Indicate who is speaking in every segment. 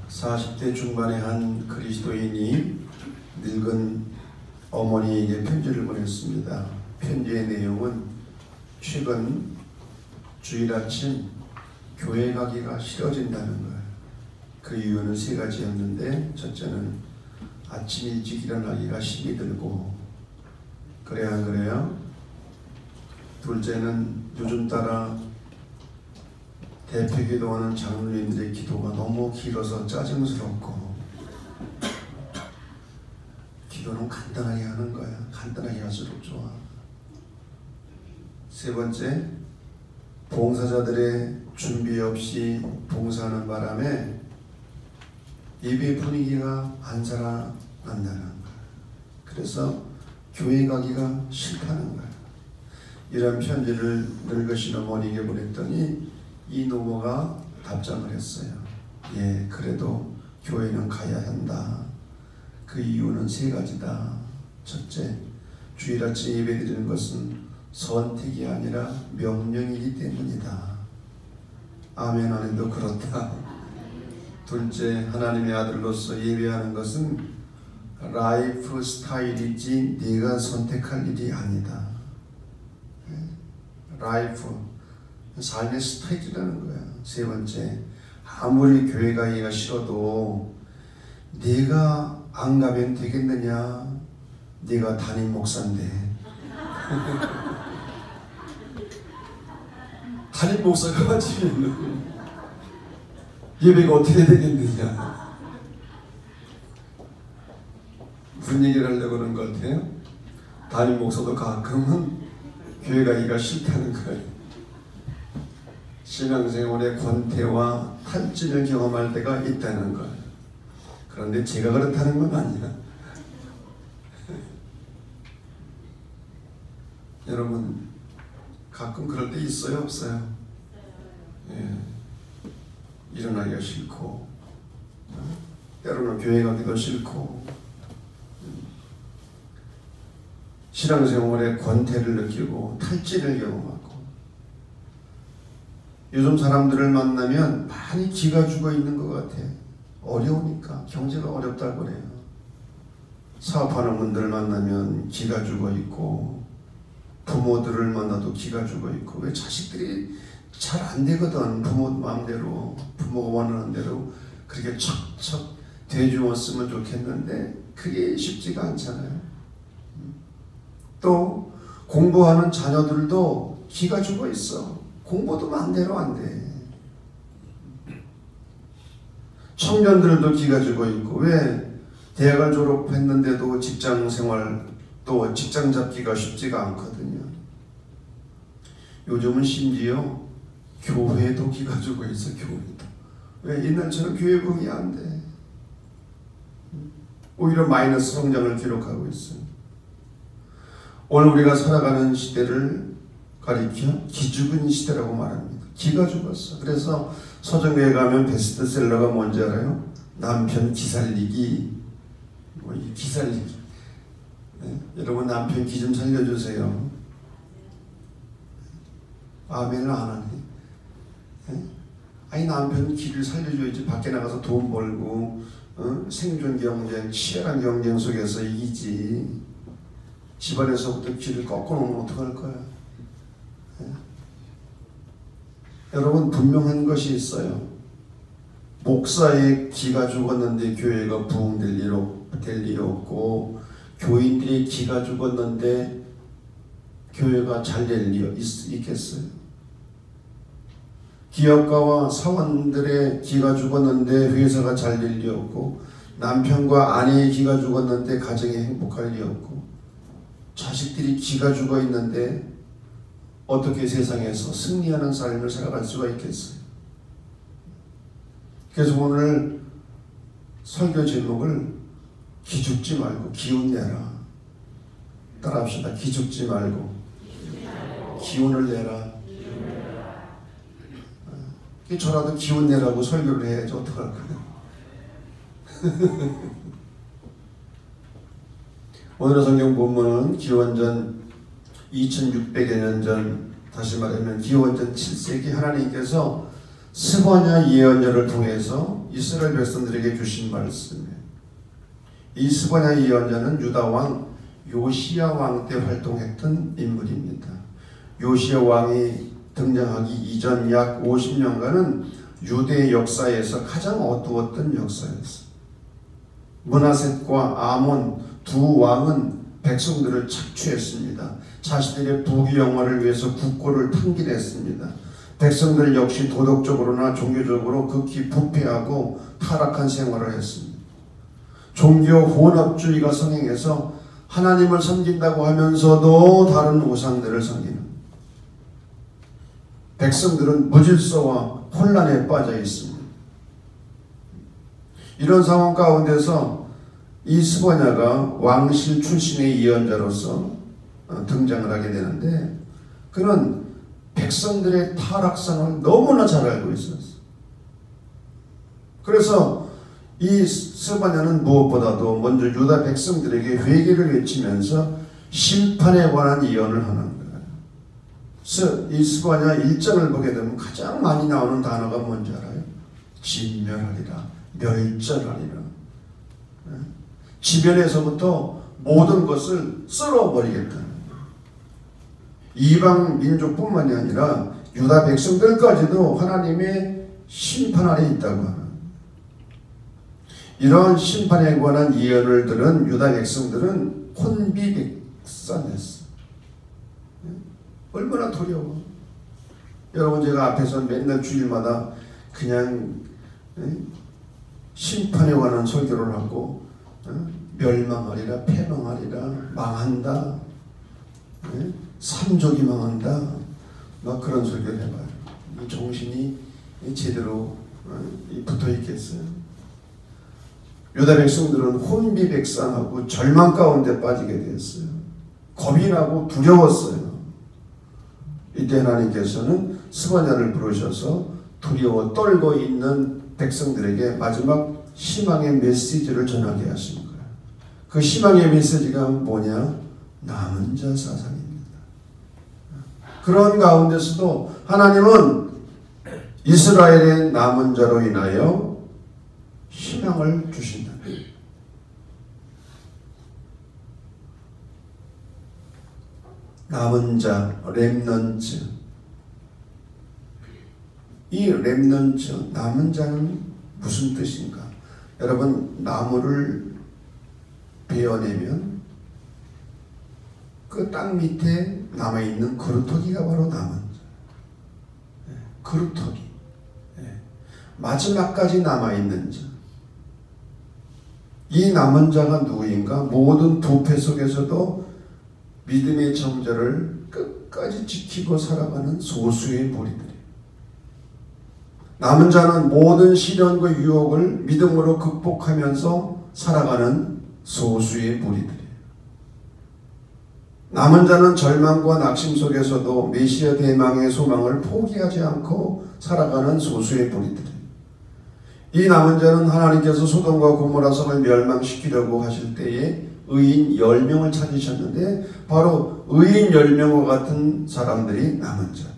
Speaker 1: 40대 중반의 한 그리스도인이 늙은 어머니에게 편지를 보냈습니다. 편지의 내용은 최근 주일 아침 교회 가기가 싫어진다는 거예요. 그 이유는 세 가지였는데, 첫째는 아침 일찍 일어나기가 힘이 들고, 그래야 안 그래요? 둘째는 요즘 따라 대표기도하는 장로님들의 기도가 너무 길어서 짜증스럽고, 기도는 간단하게 하는 거야. 간단하게 할수록 좋아. 세 번째, 봉사자들의 준비 없이 봉사하는 바람에 예배 분위기가 안 살아난다는 거야. 그래서 교회 가기가 싫다는 거야. 이런 편지를 늙으신 어머니에게 보냈더니 이 노모가 답장을 했어요. 예, 그래도 교회는 가야 한다. 그 이유는 세 가지다. 첫째, 주일 아침 예배 드리는 것은 선택이 아니라 명령이기 때문이다. 아멘 안 해도 그렇다. 둘째, 하나님의 아들로서 예배하는 것은 라이프 스타일이지 네가 선택할 일이 아니다. 라이프, 삶의 스타일이라는 거야. 세 번째, 아무리 교회 가기가 싫어도 네가 안 가면 되겠느냐? 네가 담임 목사인데. 담임 목사가 가지면 예배가 어떻게 되겠느냐? 무슨 얘기를 하려고 하는 것 같아요? 담임 목사도 가끔은 교회 가기가 싫다는 거예요. 신앙생활의 권태와 탈진을 경험할 때가 있다는 거예요. 그런데 제가 그렇다는 건 아니야. 여러분, 가끔 그럴 때 있어요, 없어요? 예. 일어나기가 싫고, 때로는 교회 가기도 싫고, 신앙생활의 권태를 느끼고 탈진을 경험하고, 요즘 사람들을 만나면 많이 기가 죽어 있는 것 같아. 어려우니까. 경제가 어렵다고 그래요. 사업하는 분들을 만나면 기가 죽어 있고, 부모들을 만나도 기가 죽어 있고. 왜? 자식들이 잘 안 되거든. 부모 마음대로, 부모가 원하는 대로 그렇게 척척 돼주었으면 좋겠는데 그게 쉽지가 않잖아요. 또 공부하는 자녀들도 기가 죽어 있어. 공부도 마음대로 안 돼. 청년들도 기가 죽어 있고. 왜? 대학을 졸업했는데도 직장 생활, 또 직장 잡기가 쉽지가 않거든요. 요즘은 심지어 교회도 기가 죽어 있어. 교회도. 왜? 옛날처럼 교회 부흥이 안 돼. 오히려 마이너스 성장을 기록하고 있어요. 오늘 우리가 살아가는 시대를 가리켜 기죽은 시대라고 말합니다. 기가 죽었어. 그래서 서점에 가면 베스트셀러가 뭔지 알아요? 남편 기살리기. 이 기살리기. 네? 여러분, 남편 기 좀 살려주세요. 아멘을 안 하네. 네? 아니, 남편 기를 살려줘야지. 밖에 나가서 돈 벌고, 생존 경쟁, 치열한 경쟁 속에서 이기지. 집안에서부터 기를 꺾어놓으면 어떡할 거야? 네? 여러분, 분명한 것이 있어요. 목사의 기가 죽었는데 교회가 부흥될 일 없고, 교인들의 기가 죽었는데 교회가 잘 될 일 있겠어요? 기업가와 사원들의 기가 죽었는데 회사가 잘 될 일 없고, 남편과 아내의 기가 죽었는데 가정이 행복할 일 없고, 자식들이 기가 죽어 있는데 어떻게 세상에서 승리하는 삶을 살아갈 수가 있겠어요? 그래서 오늘 설교 제목을 기죽지 말고 기운내라. 따라합시다. 기죽지 말고 기운을 내라. 저라도 기운내라고 설교를 해야지 어떡할 거야. 오늘의 성경 본문은 기원전 2600여 년 전, 다시 말하면 기원전 7세기 하나님께서 스바냐 예언자를 통해서 이스라엘 백성들에게 주신 말씀이에요. 이 스바냐 예언자는 유다 왕 요시야 왕 때 활동했던 인물입니다. 요시야 왕이 등장하기 이전 약 50년간은 유대 역사에서 가장 어두웠던 역사였어요. 므낫셋과 아몬 두 왕은 백성들을 착취했습니다. 자신들의 부귀영화를 위해서 국고를 탕진했습니다. 백성들 역시 도덕적으로나 종교적으로 극히 부패하고 타락한 생활을 했습니다. 종교 혼합주의가 성행해서 하나님을 섬긴다고 하면서도 다른 우상들을 섬기는, 백성들은 무질서와 혼란에 빠져 있습니다. 이런 상황 가운데서 이 스바냐가 왕실 출신의 예언자로서 등장을 하게 되는데, 그는 백성들의 타락상을 너무나 잘 알고 있었어요. 그래서 이 스바냐는 무엇보다도 먼저 유다 백성들에게 회개를 외치면서 심판에 관한 예언을 하는 거예요. 이 스바냐 1장을 보게 되면 가장 많이 나오는 단어가 뭔지 알아요? 진멸하리라, 멸절하리라. 지변에서부터 모든 것을 쓸어버리겠다. 이방 민족뿐만이 아니라 유다 백성들까지도 하나님의 심판 아래 있다고 하는, 이런 심판에 관한 예언을 들은 유다 백성들은 혼비백산했어. 얼마나 두려워. 여러분, 제가 앞에서 맨날 주일마다 그냥 심판에 관한 설교를 하고 멸망하리라, 패망하리라, 망한다, 삼족이 망한다, 막 그런 설교를 해봐요. 이 정신이 제대로 붙어 있겠어요? 유다 백성들은 혼비백산하고 절망 가운데 빠지게 되었어요. 겁이 나고 두려웠어요. 이때 하나님께서는 스바냐를 부르셔서 두려워 떨고 있는 백성들에게 마지막 희망의 메시지를 전하게 하신 거예요. 그 희망의 메시지가 뭐냐? 남은 자 사상입니다. 그런 가운데서도 하나님은 이스라엘의 남은 자로 인하여 희망을 주신다. 남은 자, 렘넌트. 이 렘넌트, 남은 자는 무슨 뜻인가? 여러분, 나무를 베어내면 그 땅 밑에 남아있는 그루터기가 바로 남은 자. 그루터기. 마지막까지 남아있는 자. 이 남은 자가 누구인가? 모든 부패 속에서도 믿음의 정절을 끝까지 지키고 살아가는 소수의 무리들이에요. 남은 자는 모든 시련과 유혹을 믿음으로 극복하면서 살아가는 소수의 무리들이에요. 남은 자는 절망과 낙심 속에서도 메시아 대망의 소망을 포기하지 않고 살아가는 소수의 무리들이에요. 이 남은 자는 하나님께서 소돔과 고모라 성을 멸망시키려고 하실 때에 의인 10명을 찾으셨는데 바로 의인 10명과 같은 사람들이 남은 자들.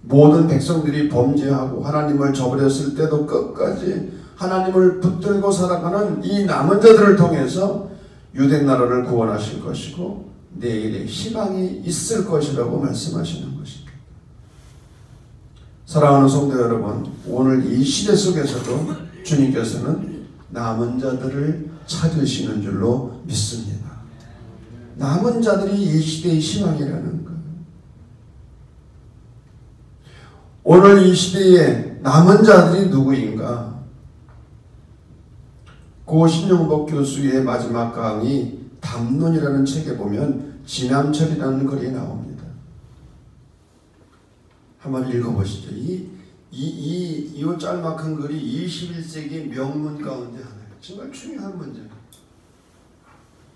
Speaker 1: 모든 백성들이 범죄하고 하나님을 저버렸을 때도 끝까지 하나님을 붙들고 살아가는 이 남은 자들을 통해서 유대 나라를 구원하실 것이고 내일의 희망이 있을 것이라고 말씀하시는 것입니다. 사랑하는 성도 여러분, 오늘 이 시대 속에서도 주님께서는 남은 자들을 찾으시는 줄로 믿습니다. 남은 자들이 이 시대의 희망이라는 것. 오늘 이 시대에 남은 자들이 누구인가? 고 신용복 교수의 마지막 강의 담론이라는 책에 보면 지남철이라는 글이 나옵니다. 한번 읽어보시죠. 이 짤막한 글이 21세기 명문 가운데 하나예요. 정말 중요한 문제예요.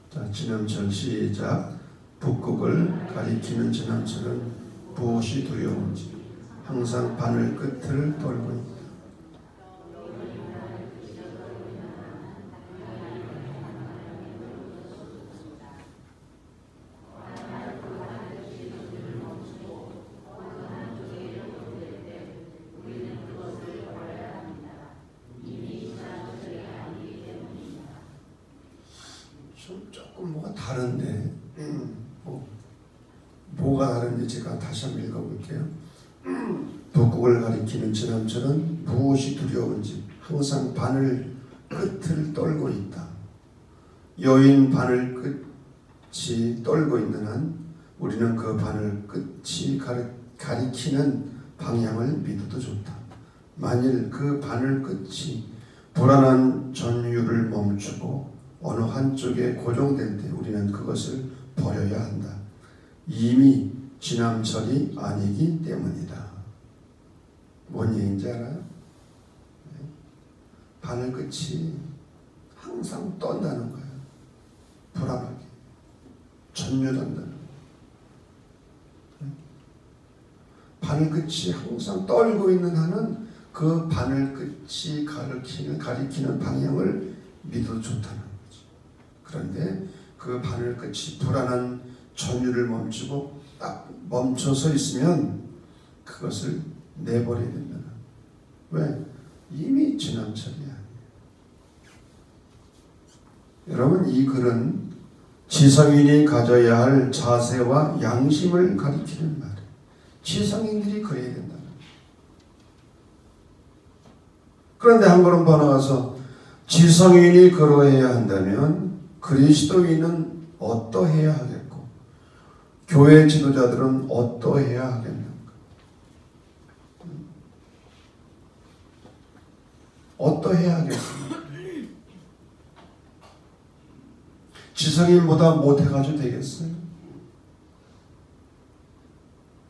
Speaker 1: 자, 지남철 시작. 북극을 가리키는 지남철은 무엇이 두려운지 항상 바늘 끝을 돌고 있다. 다른데 뭐가 다른지 제가 다시 한번 읽어볼게요. 북극을 가리키는 지남처럼 무엇이 두려운지 항상 바늘 끝을 떨고 있다. 여인 바늘 끝이 떨고 있는 한 우리는 그 바늘 끝이 가리키는 방향을 믿어도 좋다. 만일 그 바늘 끝이 불안한 전율을 멈추고 어느 한쪽에 고정될 때 우리는 그것을 버려야 한다. 이미 지남철이 아니기 때문이다. 뭔 얘기인지 알아요? 바늘 끝이 항상 떤다는 거예요. 불안하게 전율한다는 거예요. 바늘 끝이 항상 떨고 있는 한은 그 바늘 끝이 가리키는 방향을 믿어도 좋다는 거죠. 그런데 그 바늘 끝이 불안한 전율을 멈추고 딱 멈춰서 있으면 그것을 내버려야 된다. 왜? 이미 지남철이 아니에요. 여러분, 이 글은 지성인이 가져야 할 자세와 양심을 가리키는 말이에요. 지성인들이 그래야 된다. 그런데 한 걸음 더 나가서 지성인이 그러해야 한다면 그리스도인은 어떠해야 하겠고 교회 지도자들은 어떠해야 하겠는가? 어떠해야 하겠습니까? 지성인보다 못해가지고 되겠어요?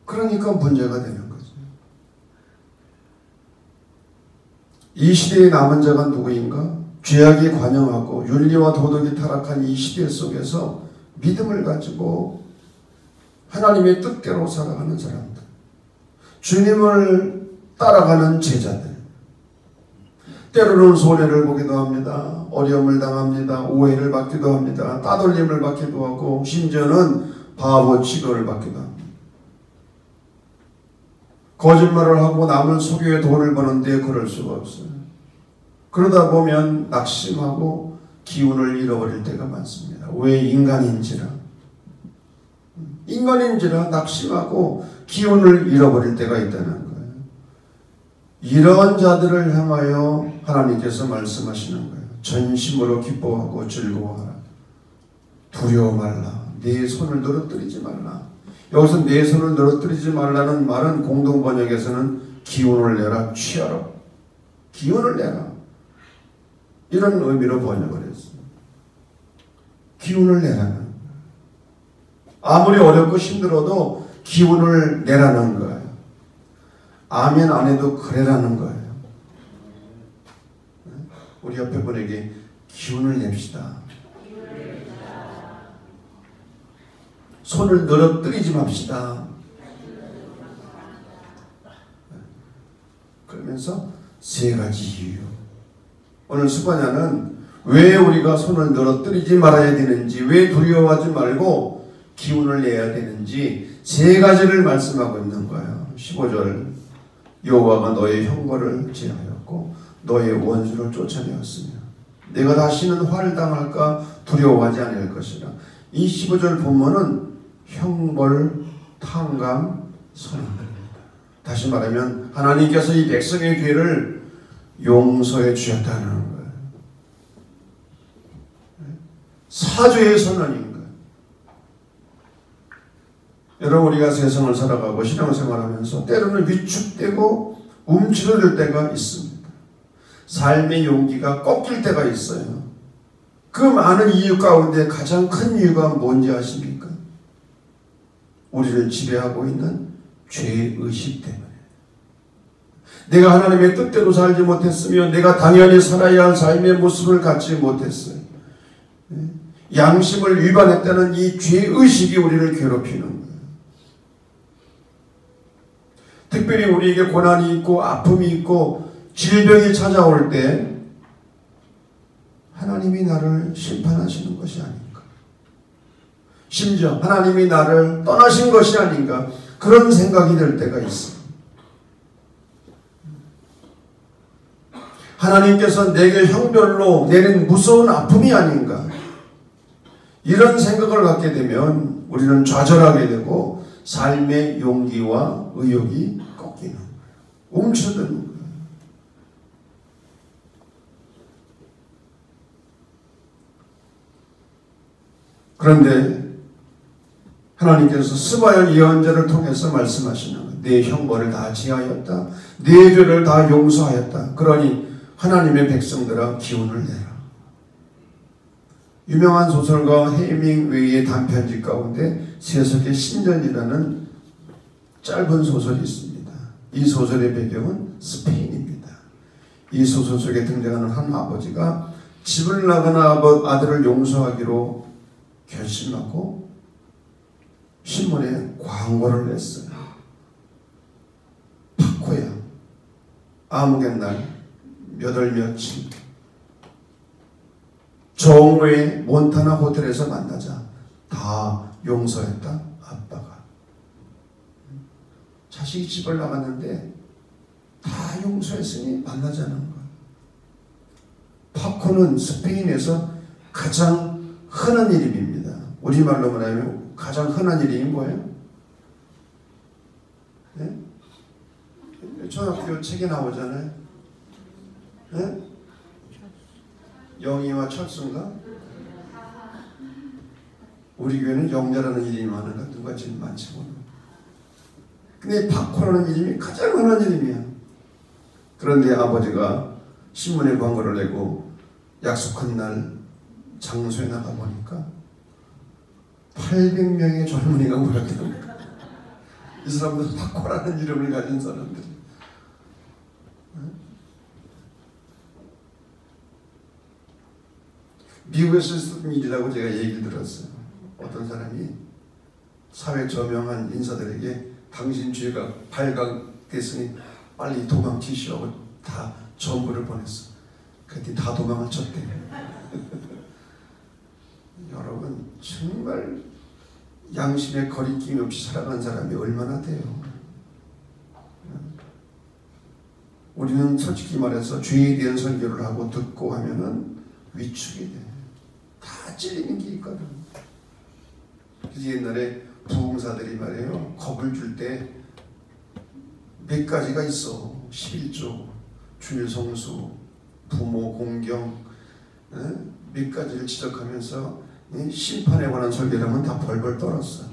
Speaker 1: 그러니까 문제가 되는 거죠. 이 시대에 남은 자가 누구인가? 죄악이 관영하고 윤리와 도덕이 타락한 이 시대 속에서 믿음을 가지고 하나님의 뜻대로 살아가는 사람들, 주님을 따라가는 제자들, 때로는 손해를 보기도 합니다. 어려움을 당합니다. 오해를 받기도 합니다. 따돌림을 받기도 하고 심지어는 바보 취급을 받기도 합니다. 거짓말을 하고 남을 속여 돈을 버는데 그럴 수가 없어요. 그러다 보면 낙심하고 기운을 잃어버릴 때가 많습니다. 왜? 인간인지라 낙심하고 기운을 잃어버릴 때가 있다는 거예요. 이런 자들을 향하여 하나님께서 말씀하시는 거예요. 전심으로 기뻐하고 즐거워하라. 두려워 말라. 내 손을 늘어뜨리지 말라. 여기서 내 손을 늘어뜨리지 말라는 말은 공동 번역에서는 기운을 내라, 취하라. 기운을 내라. 이런 의미로 번역을 했어요. 기운을 내라는. 아무리 어렵고 힘들어도 기운을 내라는 거예요. 아멘 안 해도 그래라는 거예요. 우리 옆에 분에게 기운을 냅시다. 손을 늘어뜨리지 맙시다. 그러면서 세 가지 이유. 오늘 수반야는 왜 우리가 손을 늘어뜨리지 말아야 되는지, 왜 두려워하지 말고 기운을 내야 되는지 세 가지를 말씀하고 있는 거예요. 15절 여호와가 너의 형벌을 제하였고 너의 원수를 쫓아내었으며 내가 다시는 화를 당할까 두려워하지 않을 것이라. 이 15절 본문은 형벌, 탕감, 선언입니다. 다시 말하면 하나님께서 이 백성의 죄를 용서해 주셨다는 거예요. 사죄의 선언인 거예요. 여러분, 우리가 세상을 살아가고 신앙생활하면서 때로는 위축되고 움츠러들 때가 있습니다. 삶의 용기가 꺾일 때가 있어요. 그 많은 이유 가운데 가장 큰 이유가 뭔지 아십니까? 우리를 지배하고 있는 죄의식 때문에. 내가 하나님의 뜻대로 살지 못했으며 내가 당연히 살아야 할 삶의 모습을 갖지 못했어요. 양심을 위반했다는 이 죄의식이 우리를 괴롭히는 거예요. 특별히 우리에게 고난이 있고 아픔이 있고 질병이 찾아올 때 하나님이 나를 심판하시는 것이 아닌가. 심지어 하나님이 나를 떠나신 것이 아닌가. 그런 생각이 들 때가 있습니다. 하나님께서 내게 형별로 내린 무서운 아픔이 아닌가. 이런 생각을 갖게 되면 우리는 좌절하게 되고 삶의 용기와 의욕이 꺾이는 거예요. 움츠드는 거예요. 그런데 하나님께서 스바엘 예언자를 통해서 말씀하시는 거예요. 내 형벌을 다 지하였다. 내 죄를 다 용서하였다. 그러니 하나님의 백성들아 기운을 내라. 유명한 소설가 헤밍웨이의 단편집 가운데 세속의 신전이라는 짧은 소설이 있습니다. 이 소설의 배경은 스페인입니다. 이 소설 속에 등장하는 한 아버지가 집을 나가나 아들을 용서하기로 결심하고 신문에 광고를 냈어요. 파코야 아무갯날 몇 월 며칠 정오에 몬타나 호텔에서 만나자. 다 용서했다 아빠가. 자식이 집을 나갔는데 다 용서했으니 만나자는 거예요. 파코는 스페인에서 가장 흔한 이름입니다. 우리말로 말하면 가장 흔한 이름이 뭐예요? 네? 초등학교 책에 나오잖아요. 네? 영희와 철수인가? 우리 교회는 영자라는 이름이 많은가? 누가 제일 많지 모르겠네. 근데 파코라는 이름이 가장 흔한 이름이야. 그런데 아버지가 신문에 광고를 내고 약속한 날 장소에 나가보니까 800명의 젊은이가 모였답니다. 이 사람들은 파코라는 이름을 가진 사람들. 미국에서 있었던 일이라고 제가 얘기를 들었어요. 어떤 사람이 사회 저명한 인사들에게 당신 죄가 발각됐으니 빨리 도망치시오 하고 다 전부를 보냈어. 그랬더니 다 도망을 쳤대. 여러분 정말 양심의 거리낌 없이 살아간 사람이 얼마나 돼요. 우리는 솔직히 말해서 죄에 대한 설교를 하고 듣고 하면은 위축이 돼. 다 찔리는 게 있거든. 그래서 옛날에 부흥사들이 말해요. 겁을 줄 때 몇 가지가 있어. 11조, 주일성수, 부모 공경, 몇 가지를 지적하면서 심판에 관한 설교를 하면 다 벌벌 떨었어.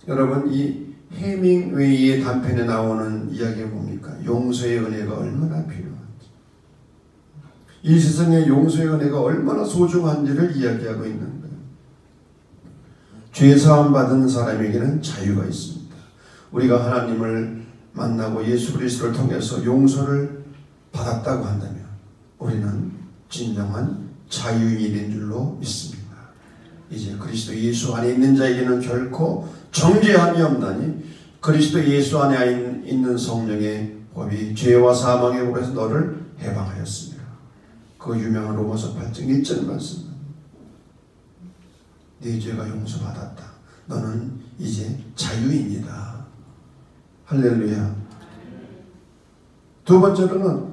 Speaker 1: 여러분 이 헤밍웨이의 단편에 나오는 이야기가 뭡니까? 용서의 은혜가 얼마나 필요한지, 이 세상에 용서의 은혜가 얼마나 소중한지를 이야기하고 있는 거예요. 죄사함 받은 사람에게는 자유가 있습니다. 우리가 하나님을 만나고 예수 그리스도를 통해서 용서를 받았다고 한다면 우리는 진정한 자유인이 된 줄로 믿습니다. 이제 그리스도 예수 안에 있는 자에게는 결코 정죄함이 없나니 그리스도 예수 안에 있는 성령의 법이 죄와 사망의 법에서 너를 해방하였습니다. 그 유명한 로마서 8장 1절 말씀. 네 죄가 용서받았다. 너는 이제 자유인이다. 할렐루야. 두 번째로는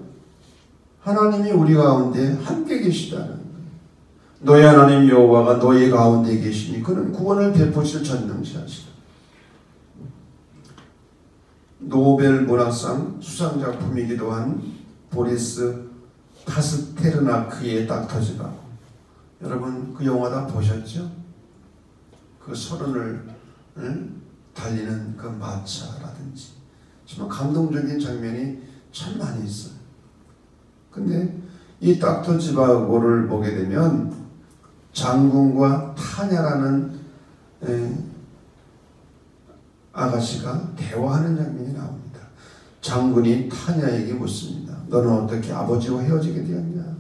Speaker 1: 하나님이 우리 가운데 함께 계시다는 거예요. 너희 하나님 여호와가 너희 가운데 계시니 그는 구원을 베푸실 전능자시다. 노벨 문학상 수상작품이기도 한 보리스 파스테르나크의 닥터즈가, 여러분 그 영화 다 보셨죠? 그 서른을 달리는 그 마차라든지 정말 감동적인 장면이 참 많이 있어요. 근데 이 닥터 지바고를 보게 되면 장군과 타냐라는 아가씨가 대화하는 장면이 나옵니다. 장군이 타냐에게 묻습니다. 너는 어떻게 아버지와 헤어지게 되었냐?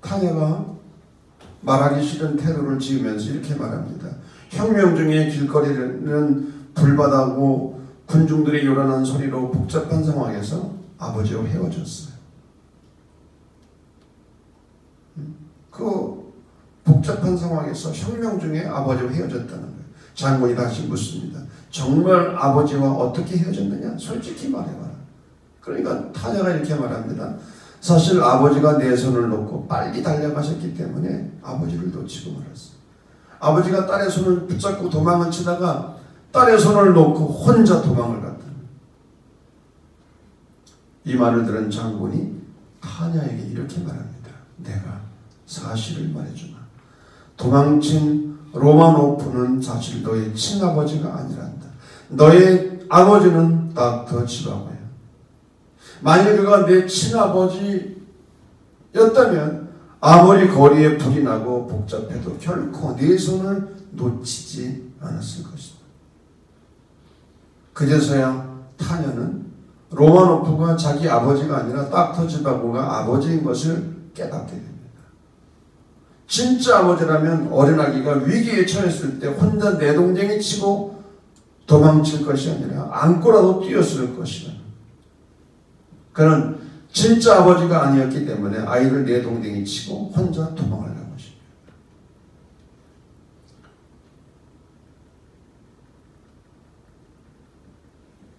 Speaker 1: 타냐가 말하기 싫은 태도를 지으면서 이렇게 말합니다. 혁명 중에 길거리는 불바다고 군중들의 요란한 소리로 복잡한 상황에서 아버지와 헤어졌어요. 그 복잡한 상황에서 혁명 중에 아버지와 헤어졌다는 거예요. 장군이 다시 묻습니다. 정말 아버지와 어떻게 헤어졌느냐? 솔직히 말해봐라. 그러니까 타냐가 이렇게 말합니다. 사실 아버지가 내 손을 놓고 빨리 달려가셨기 때문에 아버지를 놓치고 말았어요. 아버지가 딸의 손을 붙잡고 도망을 치다가 딸의 손을 놓고 혼자 도망을 갔다. 이 말을 들은 장군이 타냐에게 이렇게 말합니다. 내가 사실을 말해주마. 도망친 로마노프는 사실 너의 친아버지가 아니란다. 너의 아버지는 닥터 지바고야. 만일 그가 내 친아버지였다면 아무리 거리에 불이 나고 복잡해도 결코 네 손을 놓치지 않았을 것이다. 그제서야 타녀는 로마노프가 자기 아버지가 아니라 닥터 지바고가 아버지인 것을 깨닫게 됩니다. 진짜 아버지라면 어린아기가 위기에 처했을 때 혼자 내동댕이 치고 도망칠 것이 아니라 안고라도 뛰었을 것이다. 그는 진짜 아버지가 아니었기 때문에 아이를 내동댕이 치고 혼자 도망을 간 것입니다.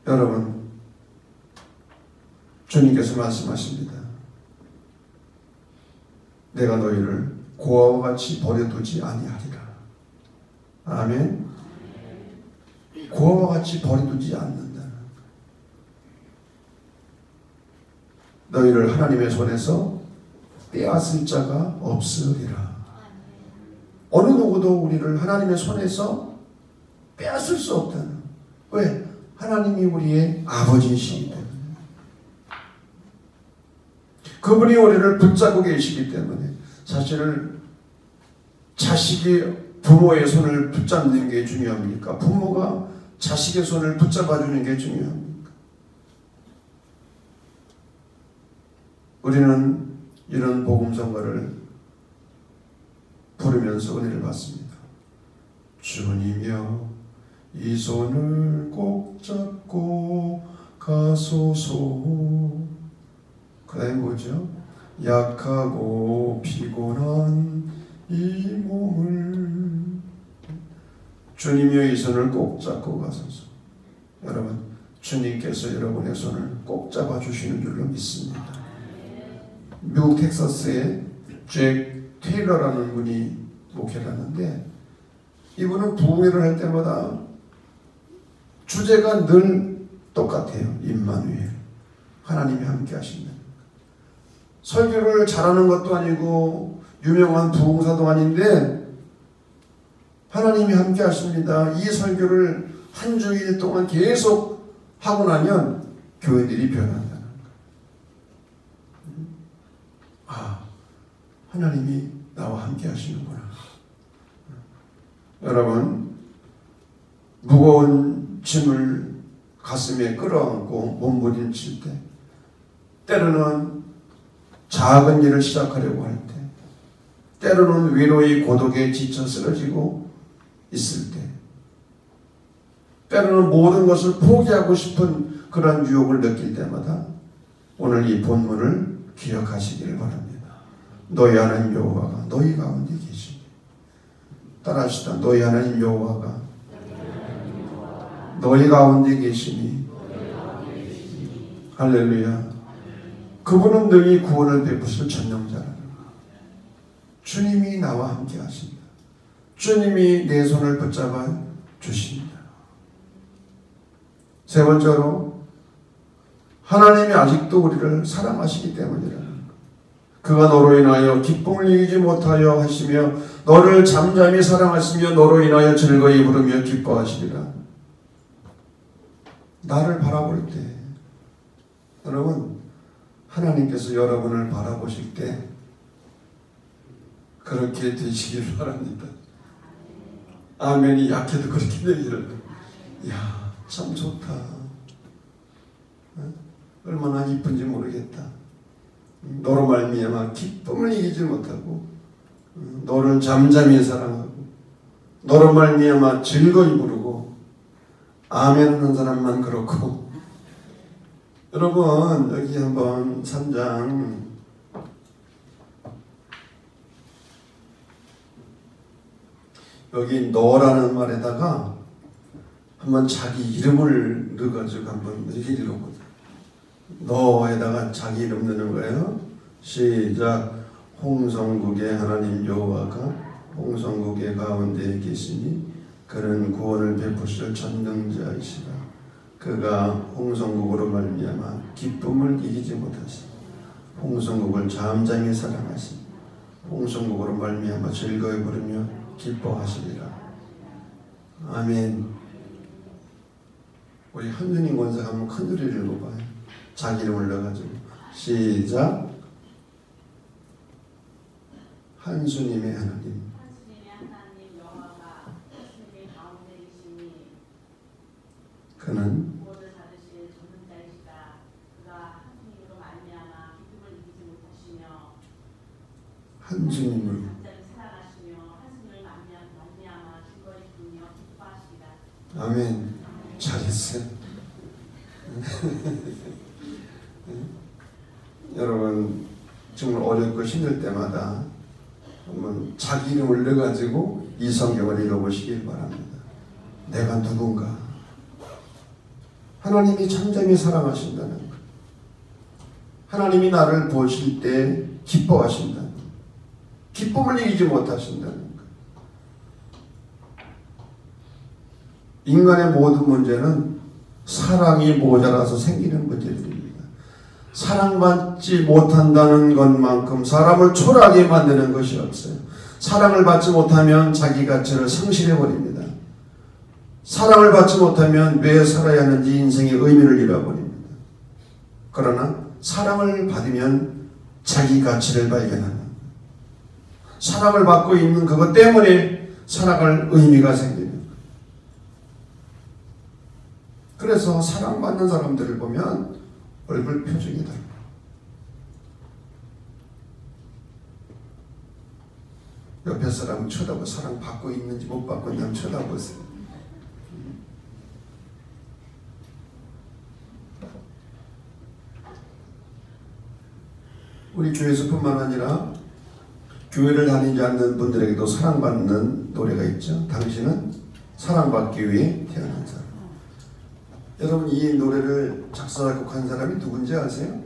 Speaker 1: 여러분, 주님께서 말씀하십니다. 내가 너희를 고아와 같이 버려두지 아니하리라. 아멘. 고아와 같이 버려두지 않는다. 너희를 하나님의 손에서 빼앗을 자가 없으리라. 어느 누구도 우리를 하나님의 손에서 빼앗을 수 없다는. 왜? 하나님이 우리의 아버지이시기 때문에. 그분이 우리를 붙잡고 계시기 때문에. 사실 자식이 부모의 손을 붙잡는 게 중요합니까? 부모가 자식의 손을 붙잡아주는 게 중요합니까? 우리는 이런 복음성가를 부르면서 은혜를 받습니다. 주님이여 이 손을 꼭 잡고 가소서. 그 다음에 뭐죠? 약하고 피곤한 이 몸을 주님이여 이 손을 꼭 잡고 가소서. 여러분, 주님께서 여러분의 손을 꼭 잡아주시는 줄로 믿습니다. 미국 텍사스에 잭 테일러라는 분이 목회를 하는데 이분은 부흥회를 할 때마다 주제가 늘 똑같아요. 임마누엘, 하나님이 함께 하신다. 설교를 잘하는 것도 아니고 유명한 부흥사도 아닌데 하나님이 함께 하십니다. 이 설교를 한 주일 동안 계속 하고 나면 교회들이 변한다는 거예요. 아, 하나님이 나와 함께 하시는구나. 여러분, 무거운 짐을 가슴에 끌어안고 몸부림칠 때, 때로는 작은 일을 시작하려고 할 때, 때로는 위로의 고독에 지쳐 쓰러지고 있을 때, 때로는 모든 것을 포기하고 싶은 그런 유혹을 느낄 때마다 오늘 이 본문을 기억하시기를 바랍니다. 너희 하나님 여호와가 너희 가운데 계시니. 따라합시다. 너희 하나님 여호와가 너희 가운데 계시니. 할렐루야. 그분은 능히 구원을 베푸실 전능자라. 주님이 나와 함께 하신다. 주님이 내 손을 붙잡아 주신다. 세 번째로 하나님이 아직도 우리를 사랑하시기 때문이라. 그가 너로 인하여 기쁨을 이기지 못하여 하시며 너를 잠잠히 사랑하시며 너로 인하여 즐거이 부르며 기뻐하시리라. 나를 바라볼 때, 여러분, 하나님께서 여러분을 바라보실 때 그렇게 되시기를 바랍니다. 아멘이 약해도 그렇게 되기를. 이야, 참 좋다. 얼마나 이쁜지 모르겠다. 너로 말미암아 기쁨을 이기지 못하고 너를 잠잠히 사랑하고 너로 말미암아 즐거이 부르고 아멘 하는 사람만 그렇고. 여러분, 여기 한번 3장 여기 너라는 말에다가 한번 자기 이름을 넣어가지고 한번 이렇게 읽어보자. 너에다가 자기 이름 넣는 거예요. 시작. 홍성국의 하나님 여호와가 홍성국의 가운데 계시니 그는 구원을 베푸실 전능자이시라. 그가 홍성국으로 말미암아 기쁨을 이기지 못하시 홍성국을 잠잠히 사랑하시 홍성국으로 말미암아 즐거이 부르며 기뻐하시리라. 아멘. 우리 한준인 권사가 한번 큰 소리를 읽어봐요. 자기 이름을 넣어가지고 시작. 한수님의 하나님 그는 한주님을 아멘. 잘했어요. 여러분 정말 어렵고 힘들 때마다 한번 자기 이름을 넣어가지고 이 성경을 읽어보시길 바랍니다. 내가 누군가. 하나님이 잠잠히 사랑하신다는 것. 하나님이 나를 보실 때 기뻐하신다는 것. 기쁨을 이기지 못하신다는 것. 인간의 모든 문제는 사랑이 모자라서 생기는 문제들입니다. 사랑받지 못한다는 것만큼 사람을 초라하게 만드는 것이 없어요. 사랑을 받지 못하면 자기 가치를 상실해버립니다. 사랑을 받지 못하면 왜 살아야 하는지 인생의 의미를 잃어버립니다. 그러나 사랑을 받으면 자기 가치를 발견하는, 사랑을 받고 있는 그것 때문에 살아갈 의미가 생깁니다. 그래서 사랑받는 사람들을 보면 얼굴 표정이 달라요. 옆에 사람 쳐다보고 사랑받고 있는지 못 받고 있는지 쳐다보세요. 우리 교회에서뿐만 아니라 교회를 다니지 않는 분들에게도 사랑받는 노래가 있죠. 당신은 사랑받기 위해 태어난 사람. 여러분 이 노래를 작사 작곡한 사람이 누군지 아세요?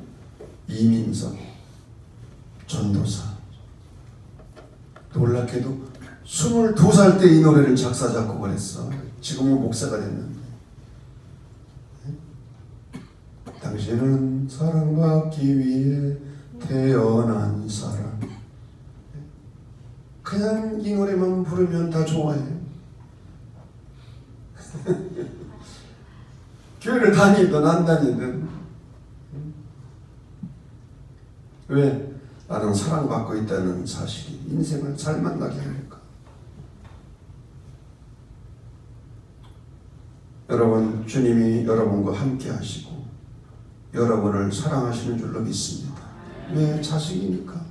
Speaker 1: 이민석 전도사. 놀랍게도 22살 때 이 노래를 작사 작곡을 했어. 지금은 목사가 됐는데. 당신은 사랑받기 위해 태어난 사람. 그냥 이 노래만 부르면 다 좋아해요. 교회를 다니든 안 다니든. 왜? 나는 사랑받고 있다는 사실이 인생을 잘 만나게 하니까. 여러분, 주님이 여러분과 함께 하시고 여러분을 사랑하시는 줄로 믿습니다. 왜? 자식이니까.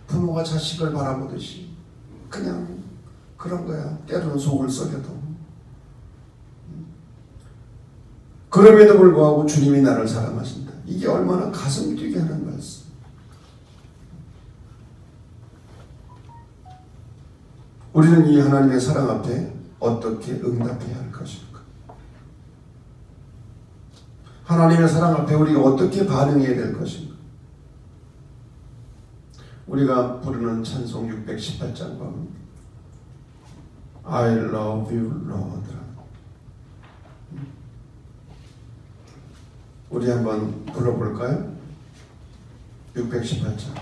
Speaker 1: 부모가 자식을 바라보듯이 그냥 그런 거야. 때로는 속을 썩여도. 그럼에도 불구하고 주님이 나를 사랑하신다. 이게 얼마나 가슴 뛰게 하는 말씀. 우리는 이 하나님의 사랑 앞에 어떻게 응답해야 할 것인가? 하나님의 사랑 앞에 우리가 어떻게 반응해야 될 것인가? 우리가 부르는 찬송 618장 보면 I love you, Lord. 우리 한번 불러볼까요? 618장.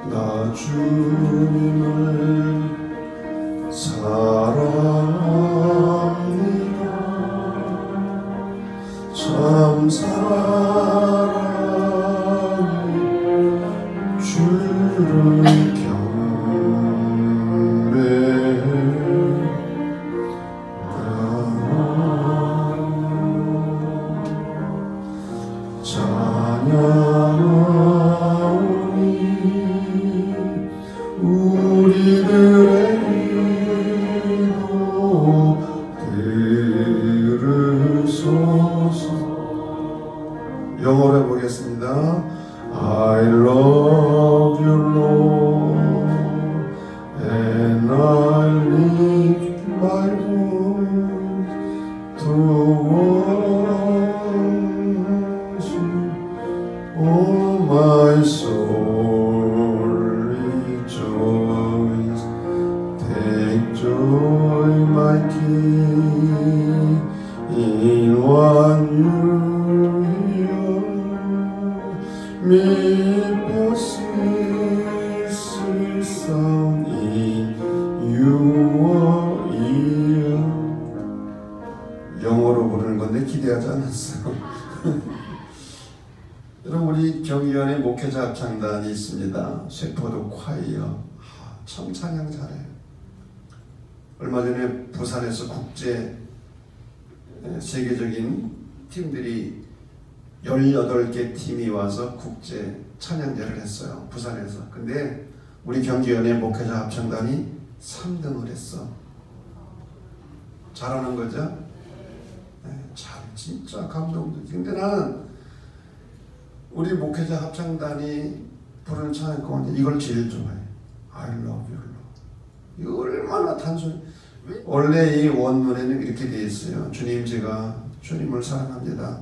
Speaker 1: 나 주님을 사랑합니다. 참 사랑이 주를 경배하오. 찬양하오니 우리는 to worship. Oh, my soul, rejoice. Take joy, my King, in what you hear. May sweet sound in your ear. 영어로 부르는 건데 기대하지 않았어요. 여러분, 우리 경위원회 목회자 합창단이 있습니다. 셰퍼드 콰이어. 참 찬양 잘해요. 얼마 전에 부산에서 국제 세계적인 팀들이 18개 팀이 와서 국제 찬양제를 했어요. 부산에서. 근데 우리 경기연의 목회자 합창단이 3등을 했어. 잘하는 거죠? 네, 참 진짜 감동적이지. 근데 나는 우리 목회자 합창단이 부르는 찬양 가운데 이걸 제일 좋아해. I love you, Lord. 이거 얼마나 단순해. 원래 이 원문에는 이렇게 되어 있어요. 주님, 제가 주님을 사랑합니다.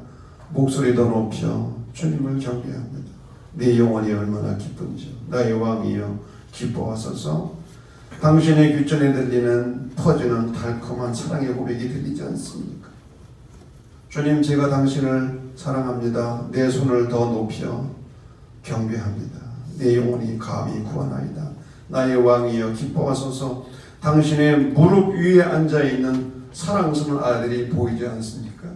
Speaker 1: 목소리 더 높여 주님을 경배합니다. 내 영혼이 얼마나 기쁜지요. 나의 왕이여 기뻐하소서. 당신의 귓전에 들리는 퍼지는 달콤한 사랑의 고백이 들리지 않습니까? 주님, 제가 당신을 사랑합니다. 내 손을 더 높여 경배합니다. 내 영혼이 감히 구하나이다. 나의 왕이여 기뻐하소서. 당신의 무릎 위에 앉아있는 사랑스러운 아들이 보이지 않습니까?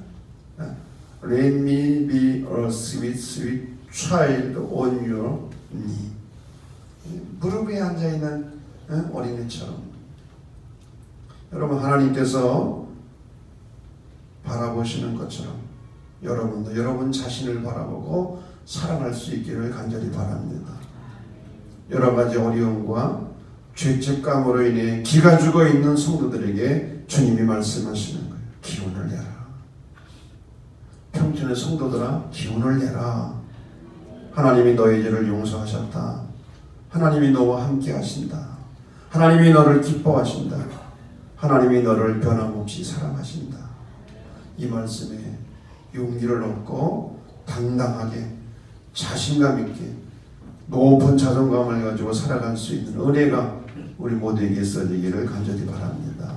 Speaker 1: Let me be a sweet, sweet child on your knee. 무릎 위에 앉아있는 어린애처럼. 여러분, 하나님께서 바라보시는 것처럼 여러분도 여러분 자신을 바라보고 사랑할 수 있기를 간절히 바랍니다. 여러 가지 어려움과 죄책감으로 인해 기가 죽어 있는 성도들에게 주님이 말씀하시는 거예요. 기운을 내라. 평촌의 성도들아, 기운을 내라. 하나님이 너의 죄를 용서하셨다. 하나님이 너와 함께 하신다. 하나님이 너를 기뻐하신다. 하나님이 너를 변함없이 사랑하신다. 이 말씀에 용기를 얻고 당당하게 자신감 있게 높은 자존감을 가지고 살아갈 수 있는 은혜가 우리 모두에게 있어지기를 간절히 바랍니다.